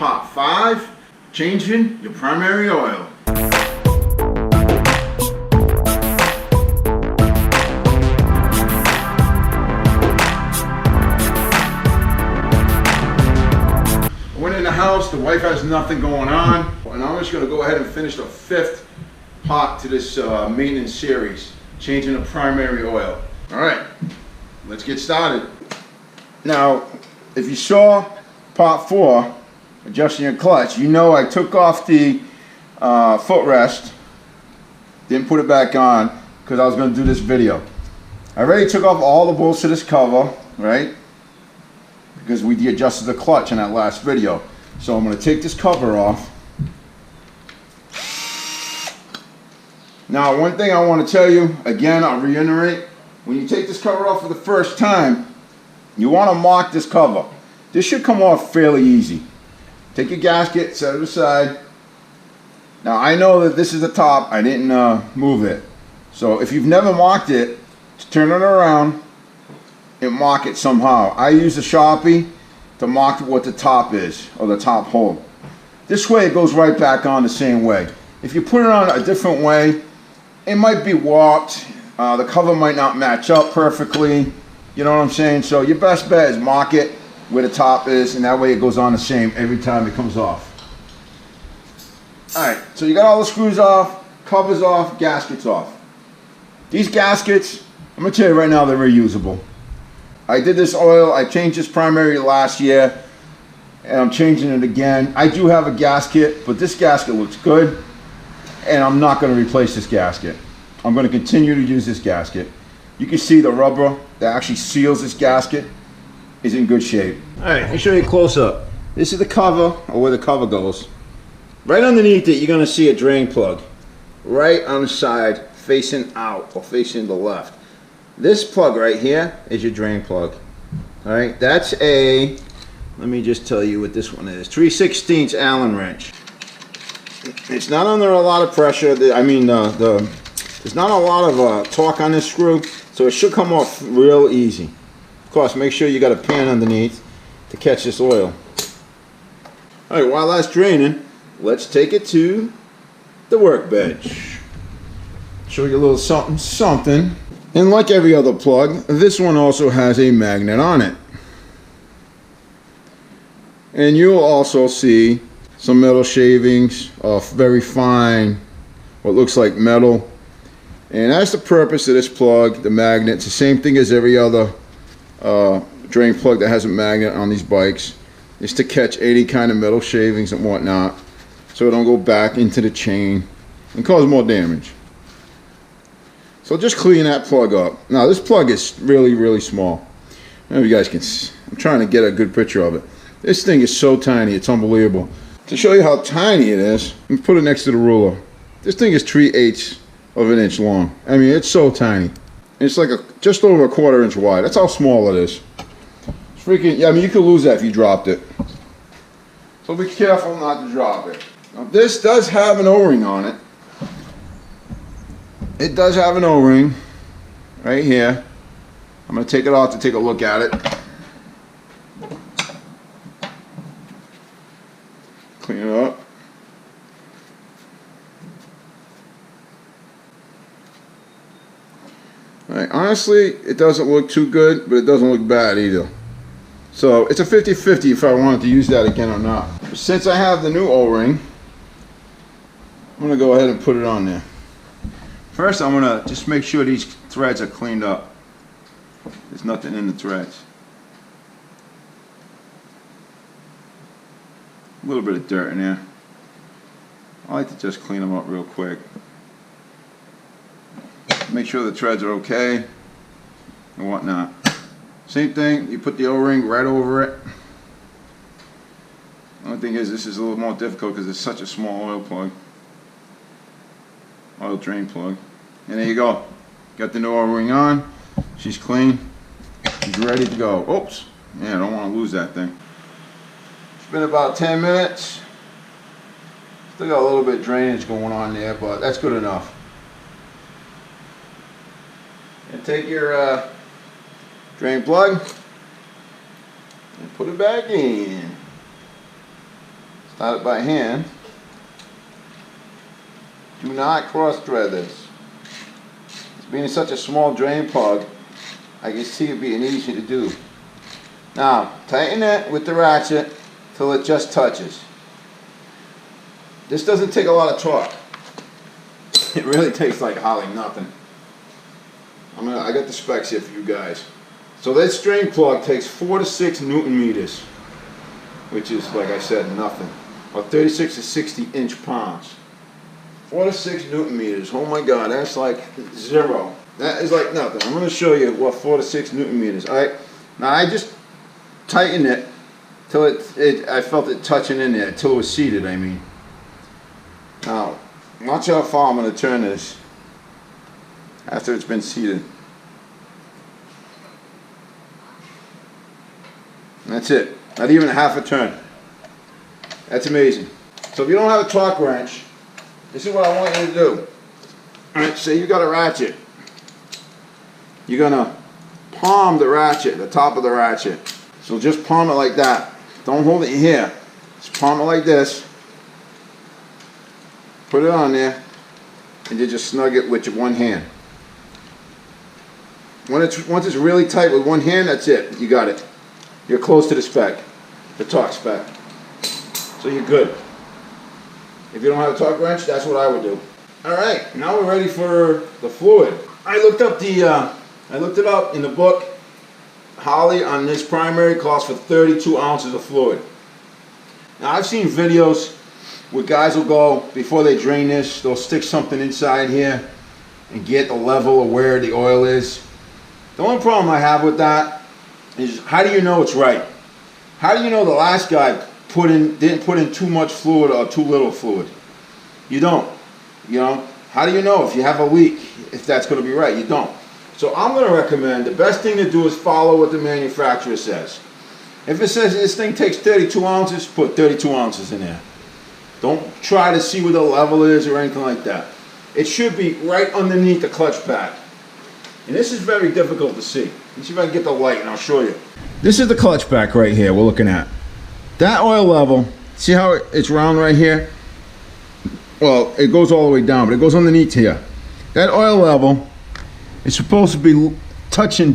Part 5, changing your primary oil. I went in the house, the wife has nothing going on, and I'm just going to go ahead and finish the 5th part to this maintenance series, changing the primary oil. Alright, let's get started. Now, if you saw part 4, adjusting your clutch, you know I took off the footrest, didn't put it back on because I was going to do this video. I already took off all the bolts of this cover, right? Because we adjusted the clutch in that last video. So I'm going to take this cover off. Now, one thing I want to tell you, again, I'll reiterate, when you take this cover off for the first time, you want to mark this cover. This should come off fairly easy. Take your gasket, set it aside. Now I know that this is the top, I didn't move it. So if you've never marked it, just turn it around and mark it somehow. I use a Sharpie to mark what the top is, or the top hole. This way it goes right back on the same way. If you put it on a different way, it might be warped. The cover might not match up perfectly. You know what I'm saying? So your best bet is mark it where the top is, and that way it goes on the same every time it comes off. Alright, so you got all the screws off, covers off, gaskets off. These gaskets, I'm going to tell you right now, they're reusable. I did this oil, I changed this primary last year, and I'm changing it again. I do have a gasket, but this gasket looks good, and I'm not going to replace this gasket. I'm going to continue to use this gasket. You can see the rubber that actually seals this gasket is in good shape. Alright, let me show you a close up. This is the cover, or where the cover goes. Right underneath it, you're going to see a drain plug. Right on the side, facing out, or facing the left. This plug right here is your drain plug. Alright, that's a, let me just tell you what this one is. 3/16 Allen wrench. It's not under a lot of pressure. There's not a lot of torque on this screw, so it should come off real easy. Of course, make sure you got a pan underneath to catch this oil. Alright, while that's draining, let's take it to the workbench. Show you a little something. And like every other plug, this one also has a magnet on it. And you'll also see some metal shavings of very fine, what looks like metal. And that's the purpose of this plug, the magnet. It's the same thing as every other drain plug that has a magnet on these bikes, is to catch any kind of metal shavings and whatnot, so it don't go back into the chain and cause more damage. So just clean that plug up. Now this plug is really small. I don't know if you guys can see. I'm trying to get a good picture of it. This thing is so tiny, it's unbelievable. To show you how tiny it is, let me put it next to the ruler. This thing is 3/8 of an inch long. I mean, it's so tiny. It's like just over a 1/4 inch wide. That's how small it is. It's freaking, yeah, I mean, you could lose that if you dropped it. So be careful not to drop it. Now this does have an O-ring on it. It does have an O-ring right here. I'm going to take it off to take a look at it. Clean it up. Right, honestly, it doesn't look too good, but it doesn't look bad either. So it's a 50-50 if I wanted to use that again or not. Since I have the new O-ring, I'm going to go ahead and put it on there. First, I'm going to just make sure these threads are cleaned up. There's nothing in the threads. A little bit of dirt in there. I like to just clean them up real quick. Make sure the threads are okay and whatnot. Same thing, you put the O-ring right over it. The only thing is, this is a little more difficult because it's such a small oil plug. Oil drain plug. And there you go. Got the new O-ring on. She's clean. She's ready to go. Oops. Yeah, I don't want to lose that thing. It's been about 10 minutes. Still got a little bit of drainage going on there, but that's good enough. And take your drain plug and put it back in. Start it by hand. Do not cross thread this. It's being such a small drain plug, I can see it being easy to do. Now, tighten it with the ratchet till it just touches. This doesn't take a lot of torque. It really takes like hardly nothing. I got the specs here for you guys. So this drain plug takes 4 to 6 Newton meters, which is, like I said, nothing. Or 36 to 60 inch-pounds. 4 to 6 Newton meters. Oh my God, that's like zero. That is like nothing. I'm going to show you what 4 to 6 Newton meters. All right. Now I just tightened it till I felt it touching in there, till it was seated. I mean. Now, watch how far I'm going to turn this after it's been seated. That's it. Not even a half a turn. That's amazing. So if you don't have a torque wrench, this is what I want you to do. Alright, say you got a ratchet. You're going to palm the ratchet, the top of the ratchet. So just palm it like that. Don't hold it here. Just palm it like this. Put it on there. And you just snug it with your one hand. Once it's really tight with one hand, that's it. You got it. You're close to the spec, the torque spec. So you're good. If you don't have a torque wrench, that's what I would do. All right, now we're ready for the fluid. I looked it up in the book. Harley on this primary calls for 32 ounces of fluid. Now I've seen videos where guys will go, before they drain this, they'll stick something inside here and get the level of where the oil is. The only problem I have with that is, how do you know it's right? How do you know the last guy didn't put in too much fluid or too little fluid? You don't. You know, how do you know if you have a leak, if that's going to be right? You don't. So I'm going to recommend, the best thing to do is follow what the manufacturer says. If it says this thing takes 32 ounces, put 32 ounces in there. Don't try to see where the level is or anything like that. It should be right underneath the clutch pad. And this is very difficult to see. Let's see if I can get the light and I'll show you. This is the clutch pack right here we're looking at. That oil level, see how it's round right here? Well, it goes all the way down, but it goes underneath here. That oil level is supposed to be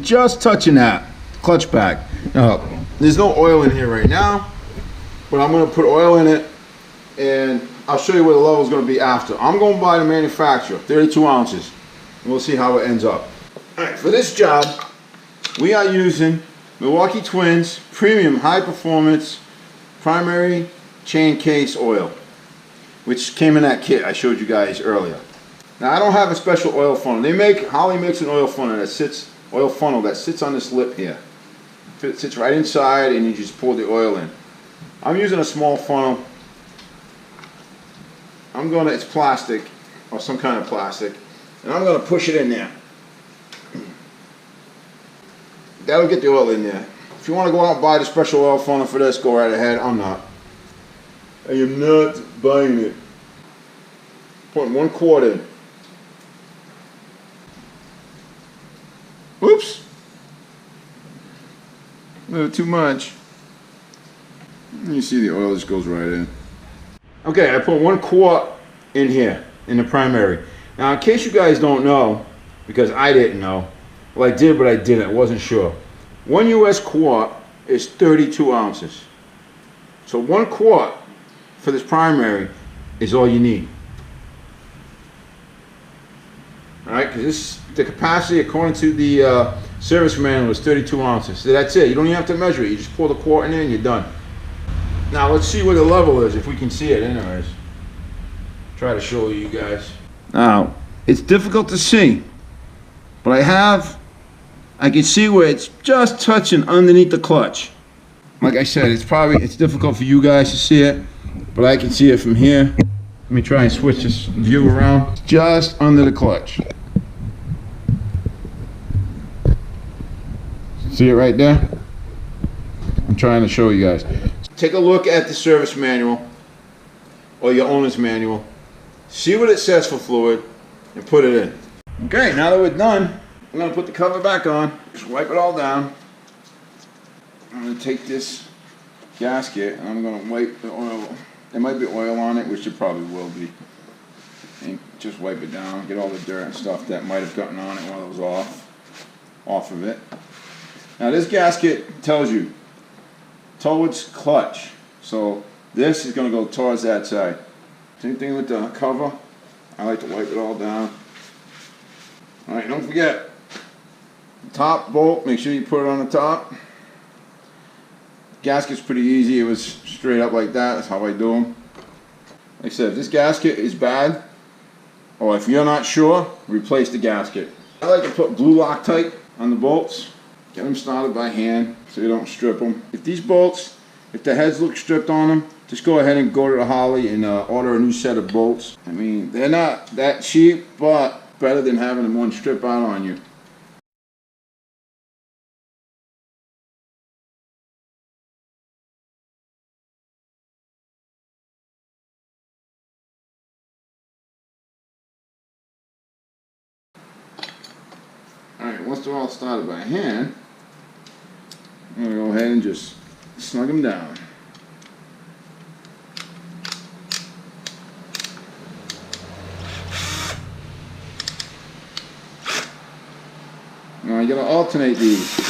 just touching that clutch pack. Now, there's no oil in here right now, but I'm going to put oil in it and I'll show you where the level is going to be after. I'm going by the manufacturer, 32 ounces, and we'll see how it ends up. Alright, for this job, we are using Milwaukee Twins Premium High Performance Primary Chain Case Oil, which came in that kit I showed you guys earlier. Now I don't have a special oil funnel. Harley makes an oil funnel that sits on this lip here. It sits right inside and you just pour the oil in. I'm using a small funnel. It's plastic, or some kind of plastic, and I'm gonna push it in there. That'll get the oil in there. If you want to go out and buy the special oil funnel for this, go right ahead. I'm not. I am not buying it. Putting 1 quart in. Whoops. A little too much. You see the oil just goes right in. Okay, I put 1 quart in here, in the primary. Now in case you guys don't know, because I didn't know, well I did but I didn't, I wasn't sure. 1 US quart is 32 ounces. So 1 quart for this primary is all you need. Alright, because the capacity according to the service manual is 32 ounces. So that's it, you don't even have to measure it, you just pour the quart in there and you're done. Now let's see where the level is, if we can see it anyways. Try to show you guys. Now, it's difficult to see, but I can see where it's just touching underneath the clutch. Like I said, it's difficult for you guys to see it, but I can see it from here. Let me try and switch this view around. Just under the clutch. See it right there? I'm trying to show you guys. Take a look at the service manual or your owner's manual. See what it says for fluid and put it in. Okay, now that we're done, I'm going to put the cover back on. Just wipe it all down. I'm going to take this gasket and I'm going to wipe the oil There might be oil on it, which there probably will be. And just wipe it down, get all the dirt and stuff that might have gotten on it while it was off of it. Now this gasket tells you towards clutch, so this is going to go towards that side. Same thing with the cover. I like to wipe it all down. Alright, don't forget the top bolt, make sure you put it on the top. Gasket's pretty easy, it was straight up like that, that's how I do them. Like I said, if this gasket is bad, or if you're not sure, replace the gasket. I like to put blue Loctite on the bolts, get them started by hand so you don't strip them. If these bolts, if the heads look stripped on them, just go ahead and go to the Harley and order a new set of bolts. I mean, they're not that cheap, but better than having them one strip out on you. Alright, once they're all started by hand, I'm going to go ahead and just snug them down. Now you got to alternate these.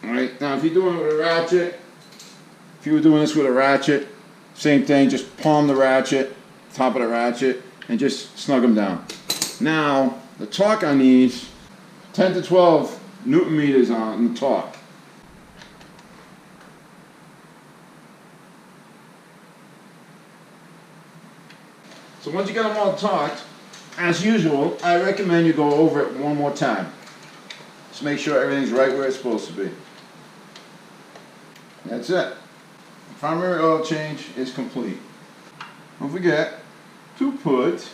Alright, now if you're doing it with a ratchet, if you were doing this with a ratchet, same thing, just palm the ratchet, top of the ratchet, and just snug them down. Now, the torque on these, 10 to 12 Newton meters on the torque. So once you get them all torqued, as usual, I recommend you go over it one more time. Just make sure everything's right where it's supposed to be. That's it. The primary oil change is complete. Don't forget to put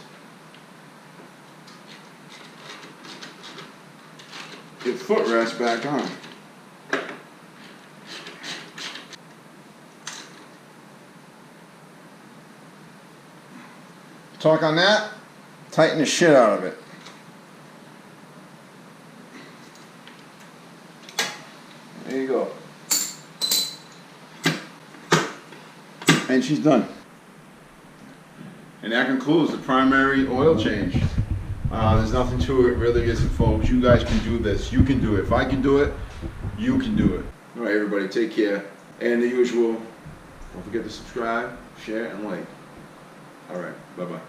your footrest back on. Torque on that, tighten the shit out of it. There you go. And she's done. And that concludes the primary oil change. There's nothing to it, really isn't, folks. You guys can do this. You can do it. If I can do it, you can do it. All right, everybody, take care. And the usual, don't forget to subscribe, share, and like. All right, bye-bye.